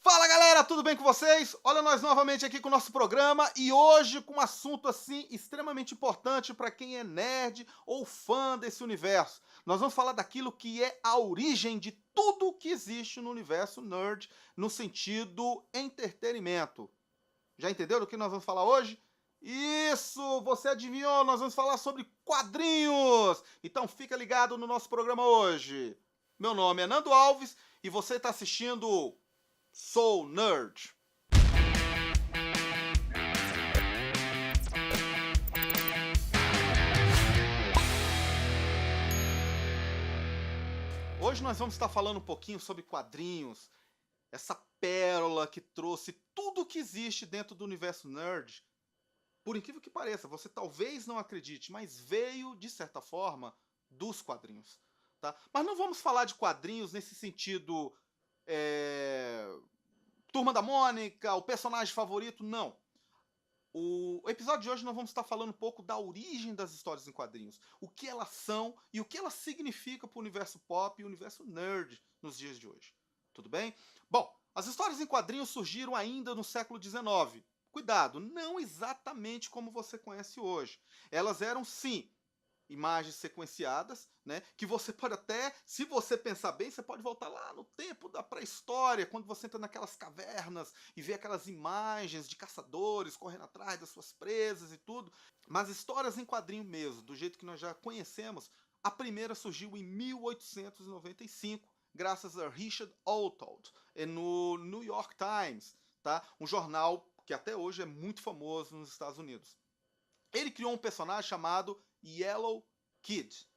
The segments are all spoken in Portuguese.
Fala galera, tudo bem com vocês? Olha nós novamente aqui com o nosso programa e hoje com um assunto assim extremamente importante para quem é nerd ou fã desse universo. Nós vamos falar daquilo que é a origem de tudo que existe no universo nerd no sentido entretenimento. Já entendeu do que nós vamos falar hoje? Isso, você adivinhou, nós vamos falar sobre quadrinhos. Então fica ligado no nosso programa hoje. Meu nome é Nando Alves e você está assistindo Sou Nerd. Hoje nós vamos estar falando um pouquinho sobre quadrinhos, essa pérola que trouxe tudo o que existe dentro do universo nerd. Por incrível que pareça, você talvez não acredite, mas veio, de certa forma, dos quadrinhos. Tá? Mas não vamos falar de quadrinhos nesse sentido Turma da Mônica, o personagem favorito, não. O episódio de hoje nós vamos estar falando um pouco da origem das histórias em quadrinhos, o que elas são e o que elas significam para o universo pop e o universo nerd nos dias de hoje. Tudo bem? Bom, as histórias em quadrinhos surgiram ainda no século XIX. Cuidado, não exatamente como você conhece hoje. Elas eram, sim, imagens sequenciadas, né? Que você pode até, se você pensar bem, você pode voltar lá no tempo da pré-história, quando você entra naquelas cavernas e vê aquelas imagens de caçadores correndo atrás das suas presas e tudo. Mas histórias em quadrinho mesmo, do jeito que nós já conhecemos, a primeira surgiu em 1895, graças a Richard Outcault, no New York Times, tá? Um jornal que até hoje é muito famoso nos Estados Unidos. Ele criou um personagem chamado Yellow Kid.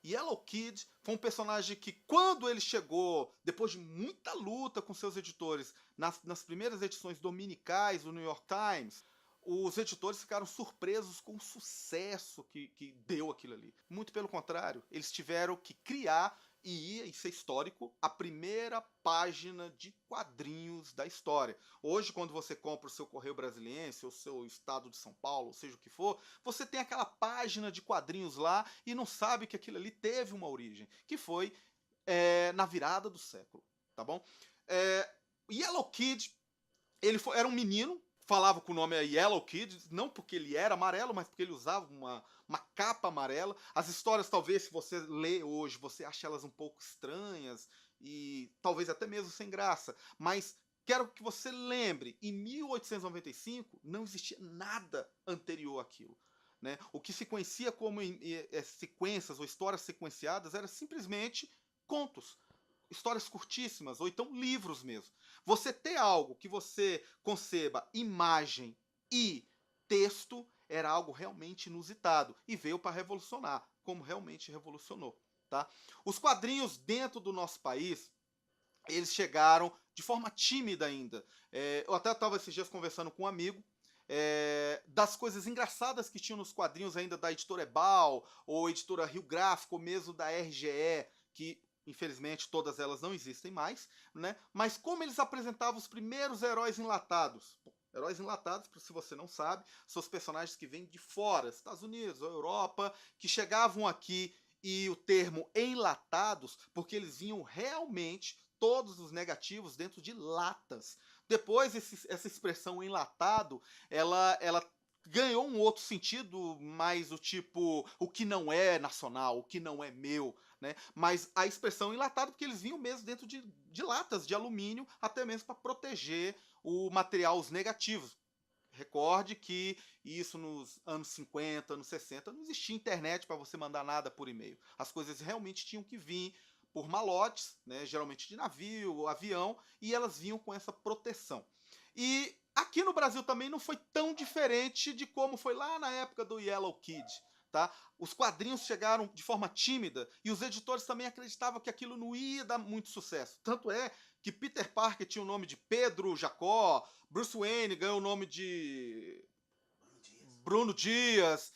Yellow Kid foi um personagem que, quando ele chegou, depois de muita luta com seus editores, nas primeiras edições dominicais do New York Times, os editores ficaram surpresos com o sucesso que deu aquilo ali. Muito pelo contrário, eles tiveram que criar, e isso é histórico, a primeira página de quadrinhos da história. Hoje, quando você compra o seu Correio Brasiliense, ou o seu Estado de São Paulo, ou seja o que for, você tem aquela página de quadrinhos lá e não sabe que aquilo ali teve uma origem, que foi na virada do século, tá bom? Yellow Kid, era um menino, falava com o nome Yellow Kid, não porque ele era amarelo, mas porque ele usava uma capa amarela. As histórias, talvez, se você lê hoje, você acha elas um pouco estranhas e talvez até mesmo sem graça, mas quero que você lembre, em 1895 não existia nada anterior àquilo. Né? O que se conhecia como sequências ou histórias sequenciadas era simplesmente contos, histórias curtíssimas, ou então livros mesmo. Você ter algo que você conceba imagem e texto era algo realmente inusitado e veio para revolucionar, como realmente revolucionou. Tá? Os quadrinhos dentro do nosso país, eles chegaram de forma tímida ainda. Eu até estava esses dias conversando com um amigo, das coisas engraçadas que tinham nos quadrinhos ainda da editora Ebal, ou editora Rio Gráfico, ou mesmo da RGE, que infelizmente todas elas não existem mais, né? Mas como eles apresentavam os primeiros heróis enlatados. Heróis enlatados, se você não sabe, são os personagens que vêm de fora, Estados Unidos ou Europa, que chegavam aqui, e o termo enlatados, porque eles vinham realmente todos os negativos dentro de latas. Depois, essa expressão enlatado, ela ganhou um outro sentido, mais o tipo, o que não é nacional, o que não é meu, né? Mas a expressão enlatado, porque eles vinham mesmo dentro de latas de alumínio, até mesmo para proteger o material, os negativos. Recorde que isso nos anos 50, anos 60, não existia internet para você mandar nada por e-mail. As coisas realmente tinham que vir por malotes, né, geralmente de navio, avião, e elas vinham com essa proteção. E aqui no Brasil também não foi tão diferente de como foi lá na época do Yellow Kid. Tá? Os quadrinhos chegaram de forma tímida e os editores também acreditavam que aquilo não ia dar muito sucesso. Tanto é que Peter Parker tinha o nome de Pedro Jacó, Bruce Wayne ganhou o nome de Bruno Dias,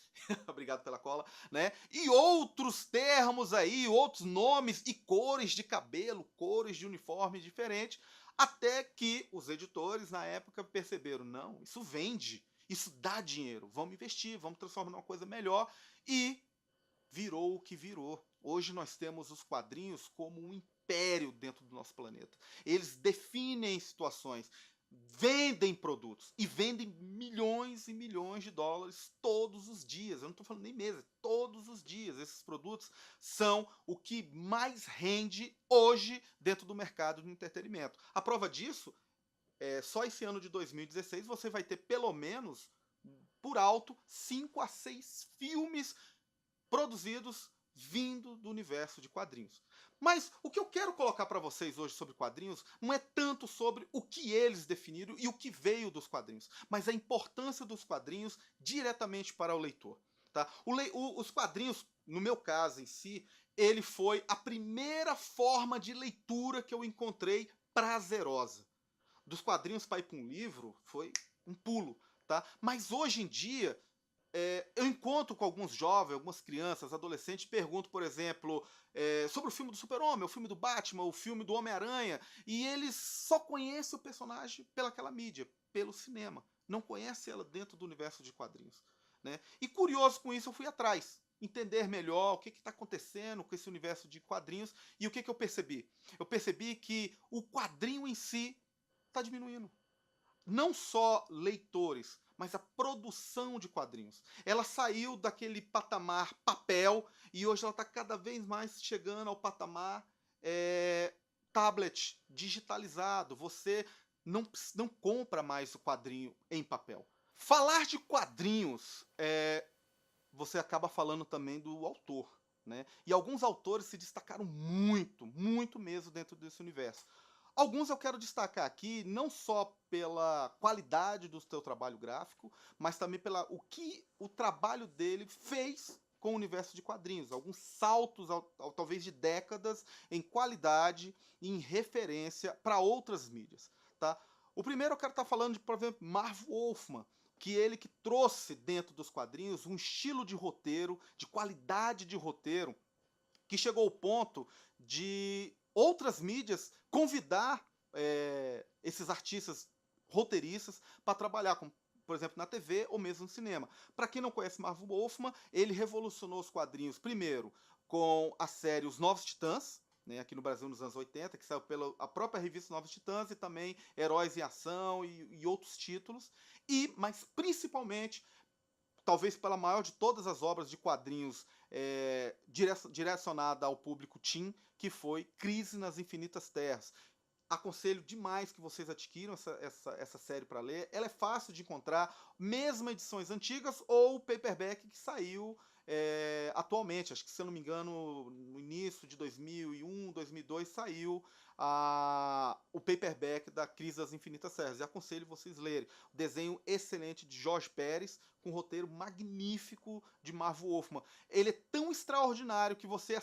obrigado pela cola, né? E outros termos aí, outros nomes e cores de cabelo, cores de uniforme diferentes, até que os editores na época perceberam, não, isso vende, isso dá dinheiro, vamos investir, vamos transformar numa coisa melhor, e virou o que virou. Hoje nós temos os quadrinhos como um império dentro do nosso planeta. Eles definem situações, vendem produtos e vendem milhões e milhões de dólares todos os dias. Eu não estou falando nem meses, todos os dias. Esses produtos são o que mais rende hoje dentro do mercado do entretenimento. A prova disso só esse ano de 2016 você vai ter pelo menos, por alto, 5 a 6 filmes produzidos vindo do universo de quadrinhos. Mas o que eu quero colocar para vocês hoje sobre quadrinhos não é tanto sobre o que eles definiram e o que veio dos quadrinhos, mas a importância dos quadrinhos diretamente para o leitor. Tá? Os quadrinhos, no meu caso em si, ele foi a primeira forma de leitura que eu encontrei prazerosa. Dos quadrinhos para ir para um livro foi um pulo. Tá? Mas hoje em dia, eu encontro com alguns jovens, algumas crianças, adolescentes, pergunto, por exemplo, sobre o filme do Super-Homem, o filme do Batman, o filme do Homem-Aranha, e eles só conhecem o personagem pelaquela mídia, pelo cinema. Não conhecem ela dentro do universo de quadrinhos. Né? E curioso com isso, eu fui atrás, entender melhor o que está acontecendo com esse universo de quadrinhos, e o que eu percebi? Eu percebi que o quadrinho em si está diminuindo. Não só leitores, mas a produção de quadrinhos. Ela saiu daquele patamar papel e hoje ela está cada vez mais chegando ao patamar tablet, digitalizado. Você não compra mais o quadrinho em papel. Falar de quadrinhos, você acaba falando também do autor. Né? E alguns autores se destacaram muito, muito mesmo dentro desse universo. Alguns eu quero destacar aqui, não só pela qualidade do seu trabalho gráfico, mas também pela o que o trabalho dele fez com o universo de quadrinhos. Alguns saltos, talvez de décadas, em qualidade e em referência para outras mídias. Tá? O primeiro eu quero estar falando de, por exemplo, Marv Wolfman, que trouxe dentro dos quadrinhos um estilo de roteiro, de qualidade de roteiro, que chegou ao ponto de outras mídias convidar esses artistas roteiristas para trabalhar, como, por exemplo, na TV ou mesmo no cinema. Para quem não conhece Marv Wolfman, ele revolucionou os quadrinhos, primeiro, com a série Os Novos Titãs, né, aqui no Brasil nos anos 80, que saiu pela própria revista Novos Titãs, e também Heróis em Ação e outros títulos, mas principalmente, talvez pela maior de todas as obras de quadrinhos direcionada ao público teen, que foi Crise nas Infinitas Terras. Aconselho demais que vocês adquiram essa série para ler. Ela é fácil de encontrar, mesmo edições antigas ou o paperback que saiu atualmente. Acho que, se eu não me engano, no início de 2001, 2002, saiu o paperback da Crise das Infinitas Terras. E aconselho vocês lerem. O desenho excelente de Jorge Pérez, com um roteiro magnífico de Marv Wolfman. Ele é tão extraordinário que você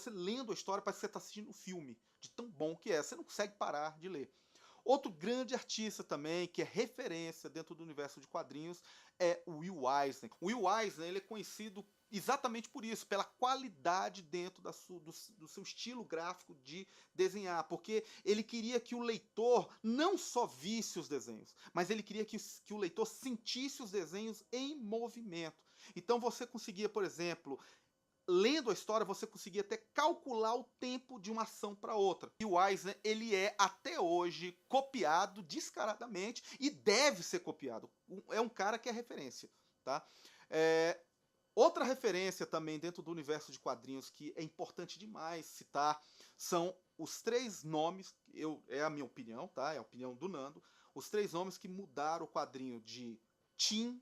lendo a história parece que você está assistindo um filme, de tão bom que é. Você não consegue parar de ler. Outro grande artista também, que é referência dentro do universo de quadrinhos, é o Will Eisner. O Will Eisner, ele é conhecido exatamente por isso, pela qualidade dentro do seu estilo gráfico de desenhar, porque ele queria que o leitor não só visse os desenhos, mas ele queria que o leitor sentisse os desenhos em movimento. Então você conseguia, por exemplo, lendo a história, você conseguia até calcular o tempo de uma ação para outra. E o Eisner, ele é até hoje copiado descaradamente e deve ser copiado. É um cara que é referência. Tá? Outra referência também dentro do universo de quadrinhos que é importante demais citar são os 3 nomes, é a minha opinião, tá? É a opinião do Nando, os 3 nomes que mudaram o quadrinho de teen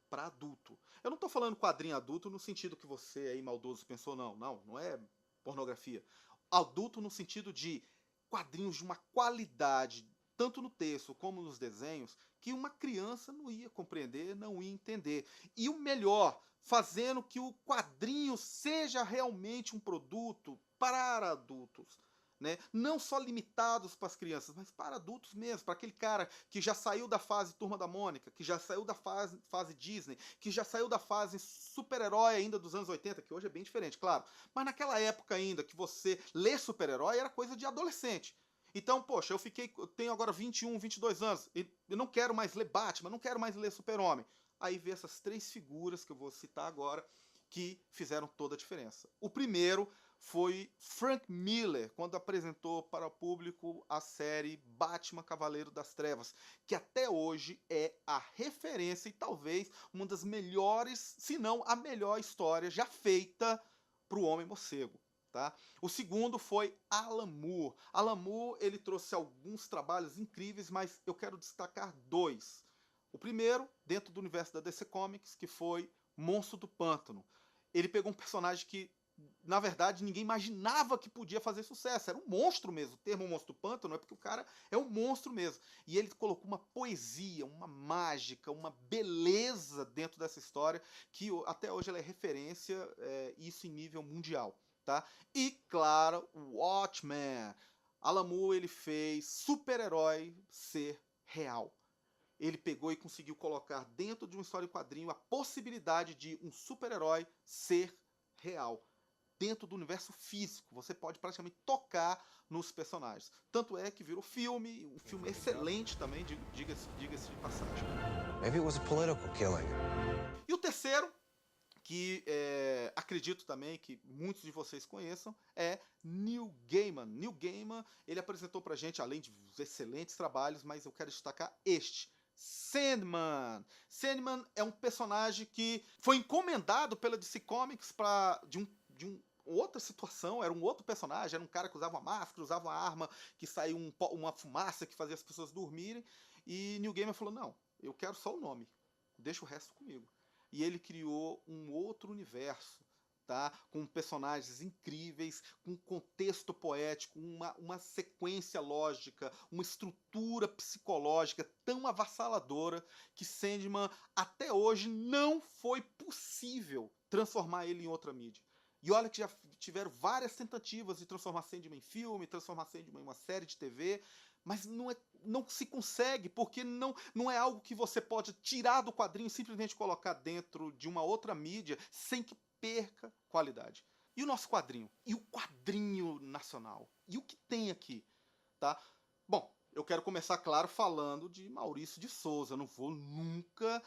para adulto. Eu não estou falando quadrinho adulto no sentido que você aí maldoso pensou, não é pornografia. Adulto no sentido de quadrinhos de uma qualidade, tanto no texto como nos desenhos, que uma criança não ia compreender, não ia entender. E o melhor, fazendo que o quadrinho seja realmente um produto para adultos. Né? Não só limitados para as crianças, mas para adultos mesmo, para aquele cara que já saiu da fase Turma da Mônica, que já saiu da fase Disney, que já saiu da fase super-herói ainda dos anos 80, que hoje é bem diferente, claro. Mas naquela época ainda, que você lê super-herói era coisa de adolescente. Então, poxa, eu tenho agora 21, 22 anos, e eu não quero mais ler Batman, não quero mais ler Super-Homem. Aí vê essas 3 figuras que eu vou citar agora, que fizeram toda a diferença. O primeiro foi Frank Miller, quando apresentou para o público a série Batman Cavaleiro das Trevas, que até hoje é a referência e talvez uma das melhores, se não a melhor história já feita para o Homem-Morcego. Tá? O segundo foi Alan Moore. Alan Moore ele trouxe alguns trabalhos incríveis, mas eu quero destacar dois. O primeiro, dentro do universo da DC Comics, que foi Monstro do Pântano. Ele pegou um personagem que, na verdade, ninguém imaginava que podia fazer sucesso. Era um monstro mesmo. O termo monstro do pântano é porque o cara é um monstro mesmo. E ele colocou uma poesia, uma mágica, uma beleza dentro dessa história que até hoje ela é referência, isso em nível mundial. Tá? E, claro, o Watchmen. Alan Moore ele fez super-herói ser real. Ele pegou e conseguiu colocar dentro de uma história em quadrinho a possibilidade de um super-herói ser real. Dentro do universo físico, você pode praticamente tocar nos personagens. Tanto é que virou filme, um filme excelente também, diga-se de passagem. Maybe it was a political killing. E o terceiro, que acredito também que muitos de vocês conheçam, é Neil Gaiman. Neil Gaiman, ele apresentou pra gente, além de excelentes trabalhos, mas eu quero destacar este, Sandman. Sandman é um personagem que foi encomendado pela DC Comics de um outra situação, era um outro personagem, era um cara que usava uma máscara, usava uma arma, que saiu uma fumaça que fazia as pessoas dormirem, e Neil Gaiman falou, não, eu quero só o nome, deixa o resto comigo. E ele criou um outro universo, tá? Com personagens incríveis, com contexto poético, uma sequência lógica, uma estrutura psicológica tão avassaladora que Sandman até hoje não foi possível transformar ele em outra mídia. E olha que já tiveram várias tentativas de transformar Sandman em filme, transformar Sandman em uma série de TV, mas não se consegue, porque não é algo que você pode tirar do quadrinho e simplesmente colocar dentro de uma outra mídia sem que perca qualidade. E o nosso quadrinho? E o quadrinho nacional? E o que tem aqui? Tá? Bom, eu quero começar, claro, falando de Maurício de Souza. Eu não vou nunca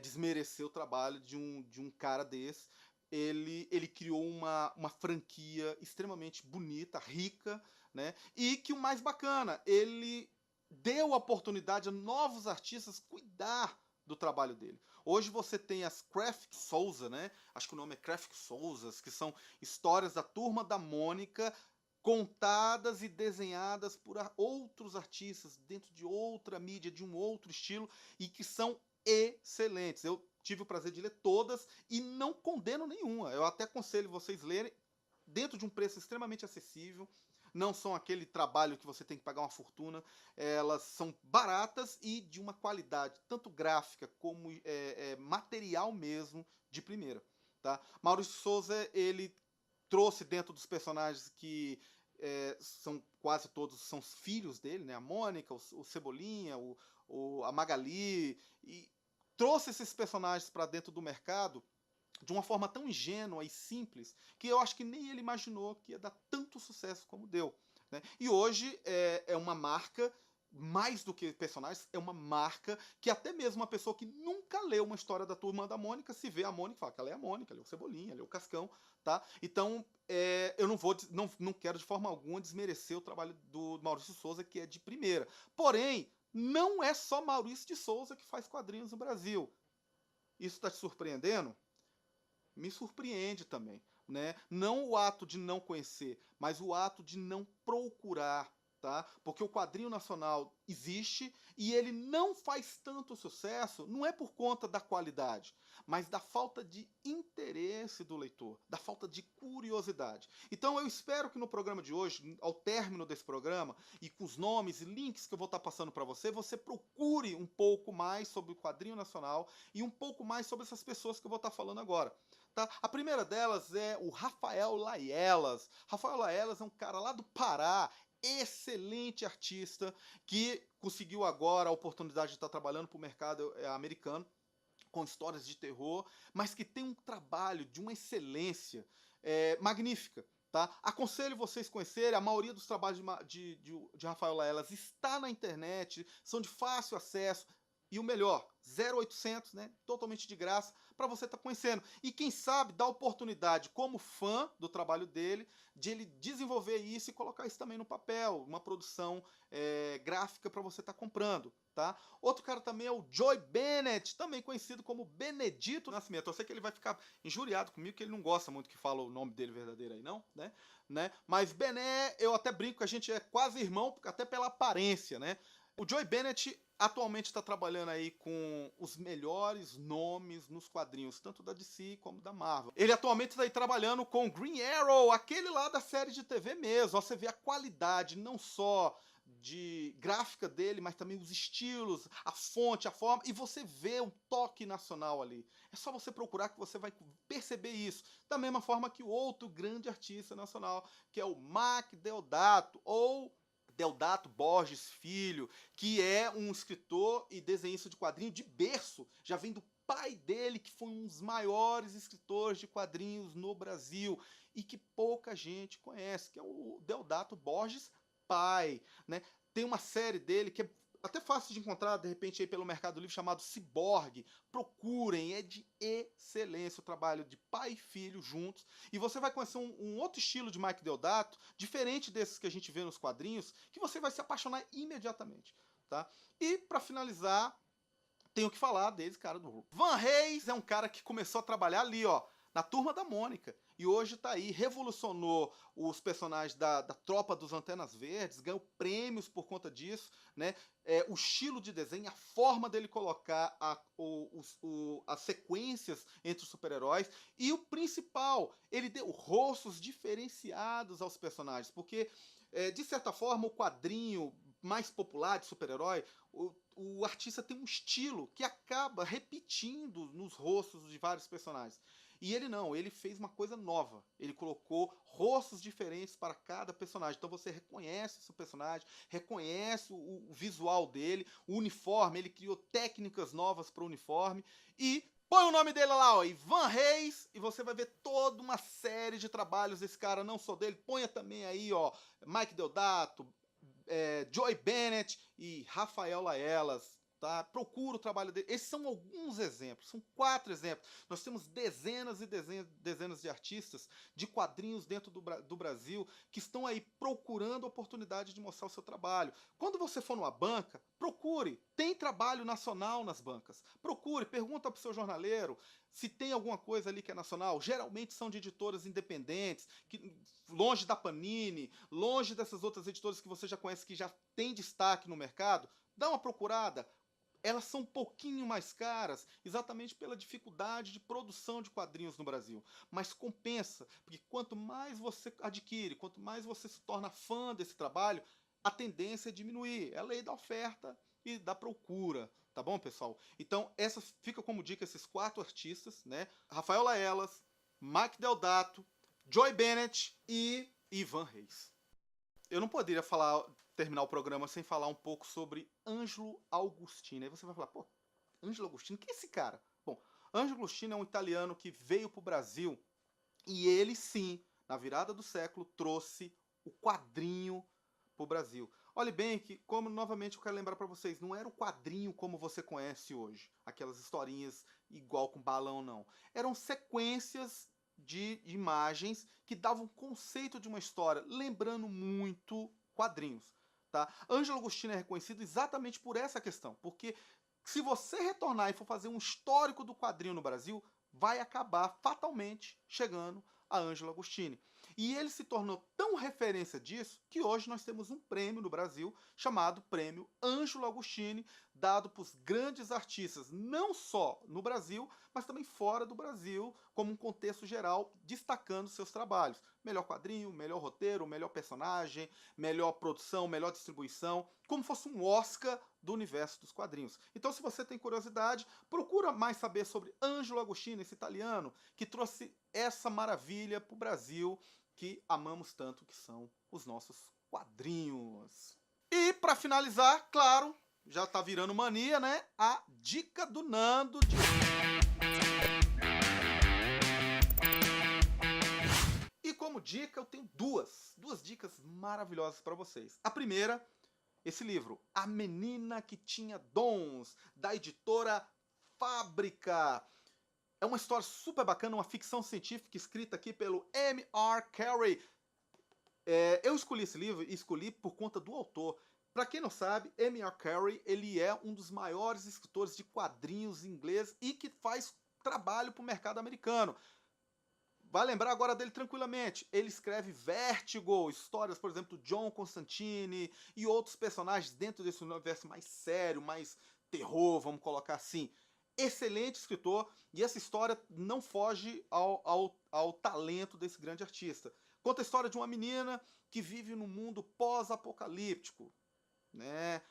desmerecer o trabalho de um cara desse. Ele criou uma franquia extremamente bonita, rica, né? E que o mais bacana, ele deu a oportunidade a novos artistas cuidar do trabalho dele. Hoje você tem as Graphic Souza, né? Acho que o nome é Graphic Souzas, que são histórias da Turma da Mônica contadas e desenhadas por outros artistas dentro de outra mídia, de um outro estilo, e que são excelentes. Eu tive o prazer de ler todas e não condeno nenhuma. Eu até aconselho vocês lerem dentro de um preço extremamente acessível. Não são aquele trabalho que você tem que pagar uma fortuna. Elas são baratas e de uma qualidade, tanto gráfica como material mesmo, de primeira. Tá? Maurício Souza, ele trouxe dentro dos personagens que são quase todos são filhos dele, né? A Mônica, o Cebolinha, a Magali, e trouxe esses personagens para dentro do mercado de uma forma tão ingênua e simples que eu acho que nem ele imaginou que ia dar tanto sucesso como deu. Né? E hoje é uma marca, mais do que personagens, é uma marca que até mesmo uma pessoa que nunca leu uma história da Turma da Mônica, se vê a Mônica, fala que ela é a Mônica, ela é o Cebolinha, ela é o Cascão. Tá? Então, eu não quero de forma alguma desmerecer o trabalho do Maurício de Souza, que é de primeira. Porém, não é só Maurício de Souza que faz quadrinhos no Brasil. Isso está te surpreendendo? Me surpreende também. Né? Não o ato de não conhecer, mas o ato de não procurar. Tá? Porque o quadrinho nacional existe e ele não faz tanto sucesso, não é por conta da qualidade, mas da falta de interesse do leitor, da falta de curiosidade. Então eu espero que no programa de hoje, ao término desse programa, e com os nomes e links que eu vou estar passando para você, você procure um pouco mais sobre o quadrinho nacional e um pouco mais sobre essas pessoas que eu vou estar falando agora. Tá? A primeira delas é o Rafael Laelas. Rafael Laelas é um cara lá do Pará, excelente artista, que conseguiu agora a oportunidade de estar trabalhando para o mercado americano, com histórias de terror, mas que tem um trabalho de uma excelência magnífica. Tá? Aconselho vocês conhecerem, a maioria dos trabalhos de Rafael Laelas está na internet, são de fácil acesso, E o melhor, 0800, né? Totalmente de graça, para você estar conhecendo. E quem sabe dar oportunidade, como fã do trabalho dele, de ele desenvolver isso e colocar isso também no papel, uma produção gráfica para você estar comprando. Tá? Outro cara também é o Joy Bennett, também conhecido como Benedito Nascimento. Eu sei que ele vai ficar injuriado comigo, que ele não gosta muito que fala o nome dele verdadeiro aí, não, né? Mas Bené, eu até brinco que a gente é quase irmão, até pela aparência, né? O Joy Bennett atualmente está trabalhando aí com os melhores nomes nos quadrinhos, tanto da DC como da Marvel. Ele atualmente está aí trabalhando com Green Arrow, aquele lá da série de TV mesmo. Ó, você vê a qualidade, não só de gráfica dele, mas também os estilos, a fonte, a forma, e você vê um toque nacional ali. É só você procurar que você vai perceber isso. Da mesma forma que o outro grande artista nacional, que é o Mac Deodato, ou Deodato Borges Filho, que é um escritor e desenhista de quadrinho de berço, já vem do pai dele, que foi um dos maiores escritores de quadrinhos no Brasil, e que pouca gente conhece, que é o Deodato Borges pai, né? Tem uma série dele que é até fácil de encontrar, de repente, aí pelo Mercado Livre, chamado Ciborgue. Procurem, é de excelência o trabalho de pai e filho juntos. E você vai conhecer um outro estilo de Mike Deodato, diferente desses que a gente vê nos quadrinhos, que você vai se apaixonar imediatamente. Tá? E, para finalizar, tenho que falar desse cara do Hulk. Van Reis é um cara que começou a trabalhar ali, ó, na Turma da Mônica. E hoje tá aí, revolucionou os personagens da Tropa dos Antenas Verdes, ganhou prêmios por conta disso, né? O estilo de desenho, a forma dele colocar as sequências entre os super-heróis. E o principal, ele deu rostos diferenciados aos personagens, porque, de certa forma, o quadrinho mais popular de super-herói, o artista tem um estilo que acaba repetindo nos rostos de vários personagens. E ele não, ele fez uma coisa nova. Ele colocou rostos diferentes para cada personagem. Então você reconhece esse personagem, reconhece o visual dele, o uniforme, ele criou técnicas novas para o uniforme e põe o nome dele lá, ó, Ivan Reis, e você vai ver toda uma série de trabalhos desse cara, não só dele. Ponha também aí, ó, Mike Deodato, Joy Bennett e Rafael Laelas. Tá? Procura o trabalho dele. Esses são alguns exemplos, são 4 exemplos. Nós temos dezenas e dezenas de artistas de quadrinhos dentro do Brasil que estão aí procurando a oportunidade de mostrar o seu trabalho. Quando você for numa banca, procure. Tem trabalho nacional nas bancas. Procure, pergunta para o seu jornaleiro se tem alguma coisa ali que é nacional. Geralmente são de editoras independentes, longe da Panini, longe dessas outras editoras que você já conhece, que já tem destaque no mercado. Dá uma procurada. Elas são um pouquinho mais caras, exatamente pela dificuldade de produção de quadrinhos no Brasil. Mas compensa, porque quanto mais você adquire, quanto mais você se torna fã desse trabalho, a tendência é diminuir. É a lei da oferta e da procura. Tá bom, pessoal? Então, essa fica como dica esses 4 artistas, né? Rafael Laelas, Mike Deodato, Joy Bennett e Ivan Reis. Eu não poderia terminar o programa sem falar um pouco sobre Angelo Agostini. Aí você vai falar, pô, Angelo Agostini, quem é esse cara? Bom, Angelo Agostini é um italiano que veio para o Brasil e ele sim, na virada do século, trouxe o quadrinho para o Brasil. Olhe bem que, como novamente eu quero lembrar para vocês, não era o quadrinho como você conhece hoje, aquelas historinhas igual com balão, não. Eram sequências de imagens que davam conceito de uma história, lembrando muito quadrinhos. Tá? Angelo Agostini é reconhecido exatamente por essa questão, porque se você retornar e for fazer um histórico do quadrinho no Brasil, vai acabar fatalmente chegando a Angelo Agostini. E ele se tornou tão referência disso que hoje nós temos um prêmio no Brasil chamado Prêmio Angelo Agostini, dado para os grandes artistas, não só no Brasil, mas também fora do Brasil, como um contexto geral, destacando seus trabalhos. Melhor quadrinho, melhor roteiro, melhor personagem, melhor produção, melhor distribuição, como fosse um Oscar do universo dos quadrinhos. Então, se você tem curiosidade, procura mais saber sobre Angelo Agostini, esse italiano, que trouxe essa maravilha para o Brasil, que amamos tanto, que são os nossos quadrinhos. E, para finalizar, claro, já tá virando mania, né? A dica do Nando. E como dica, eu tenho duas dicas maravilhosas para vocês. A primeira esse livro, A Menina que Tinha Dons, da editora Fábrica. É uma história super bacana, uma ficção científica escrita aqui pelo M.R. Carey. Eu escolhi esse livro e escolhi por conta do autor. Para quem não sabe, M.R. Carey ele é um dos maiores escritores de quadrinhos em inglês e que faz trabalho para o mercado americano. Vai lembrar agora dele tranquilamente. Ele escreve Vertigo, histórias, por exemplo, do John Constantine e outros personagens dentro desse universo mais sério, mais terror, vamos colocar assim. Excelente escritor, e essa história não foge ao talento desse grande artista. Conta a história de uma menina que vive num mundo pós-apocalíptico, né?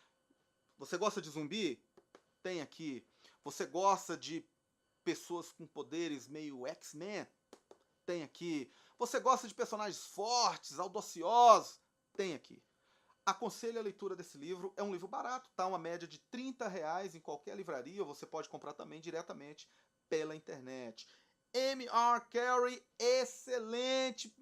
Você gosta de zumbi? Tem aqui. Você gosta de pessoas com poderes meio X-Men? Tem aqui. Você gosta de personagens fortes, audaciosos? Tem aqui. Aconselho a leitura desse livro. É um livro barato, tá? Uma média de R$30 em qualquer livraria, ou você pode comprar também diretamente pela internet. M.R. Carey, excelente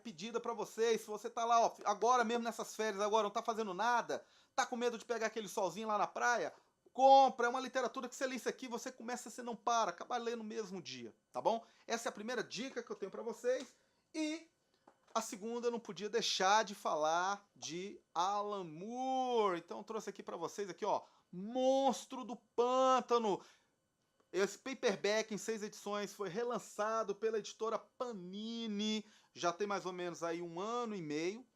pedida para vocês. Se você tá lá, ó, agora mesmo nessas férias, agora não tá fazendo nada, tá com medo de pegar aquele solzinho lá na praia, compra. É uma literatura que você lê isso aqui, você começa, você não para, acaba lendo no mesmo dia, tá bom? Essa é a primeira dica que eu tenho para vocês. E a segunda, eu não podia deixar de falar de Alan Moore. Então eu trouxe aqui para vocês aqui, ó, Monstro do Pântano. Esse paperback em 6 edições foi relançado pela editora Panini. Já tem mais ou menos aí 1 ano e meio.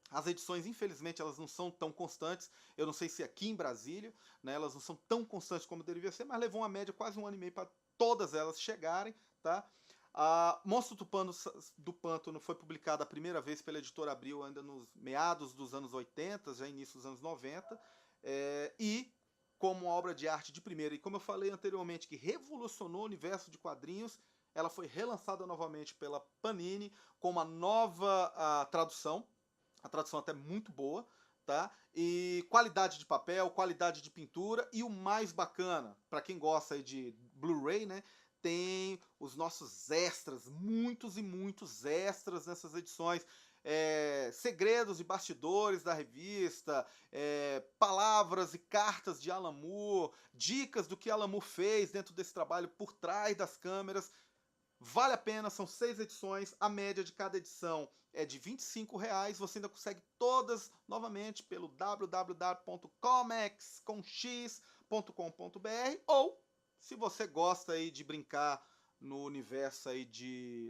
As edições, infelizmente, elas não são tão constantes. Eu não sei se aqui em Brasília, né, elas não são tão constantes como deveria ser, mas levou uma média quase 1 ano e meio para todas elas chegarem, tá? Monstro do Pântano foi publicada a primeira vez pela editora Abril ainda nos meados dos anos 80, já início dos anos 90, e como obra de arte de primeira, e como eu falei anteriormente, que revolucionou o universo de quadrinhos, ela foi relançada novamente pela Panini com uma nova tradução, a tradução até muito boa, tá? E qualidade de papel, qualidade de pintura, e o mais bacana, para quem gosta aí de Blu-ray, né? Tem os nossos extras, muitos e muitos extras nessas edições. Segredos e bastidores da revista, palavras e cartas de Alan Moore, dicas do que Alan Moore fez dentro desse trabalho por trás das câmeras. Vale a pena, são 6 edições, a média de cada edição é de R$25, você ainda consegue todas novamente pelo www.comex.com.br, ou se você gosta aí de brincar no universo aí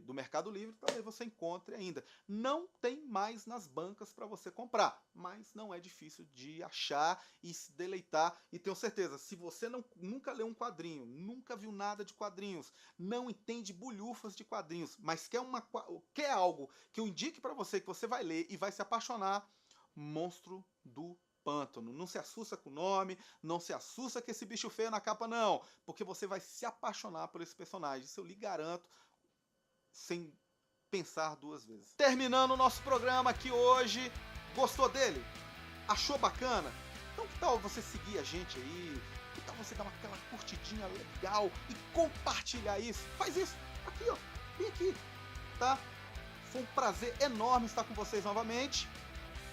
do Mercado Livre, talvez você encontre ainda. Não tem mais nas bancas para você comprar, mas não é difícil de achar e se deleitar. E tenho certeza, se você nunca leu um quadrinho, nunca viu nada de quadrinhos, não entende bulhufas de quadrinhos, mas quer algo que eu indique para você, que você vai ler e vai se apaixonar, Monstro do Pântano. Não se assusta com o nome, não se assusta com esse bicho feio na capa, não, porque você vai se apaixonar por esse personagem, isso eu lhe garanto, sem pensar 2 vezes. Terminando o nosso programa aqui hoje, gostou dele? Achou bacana? Então que tal você seguir a gente aí? Que tal você dar aquela curtidinha legal e compartilhar isso? Faz isso, aqui ó, vem aqui, tá? Foi um prazer enorme estar com vocês novamente.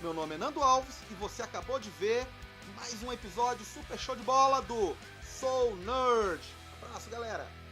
Meu nome é Nando Alves e você acabou de ver mais um episódio super show de bola do Soul Nerd. Abraço, galera!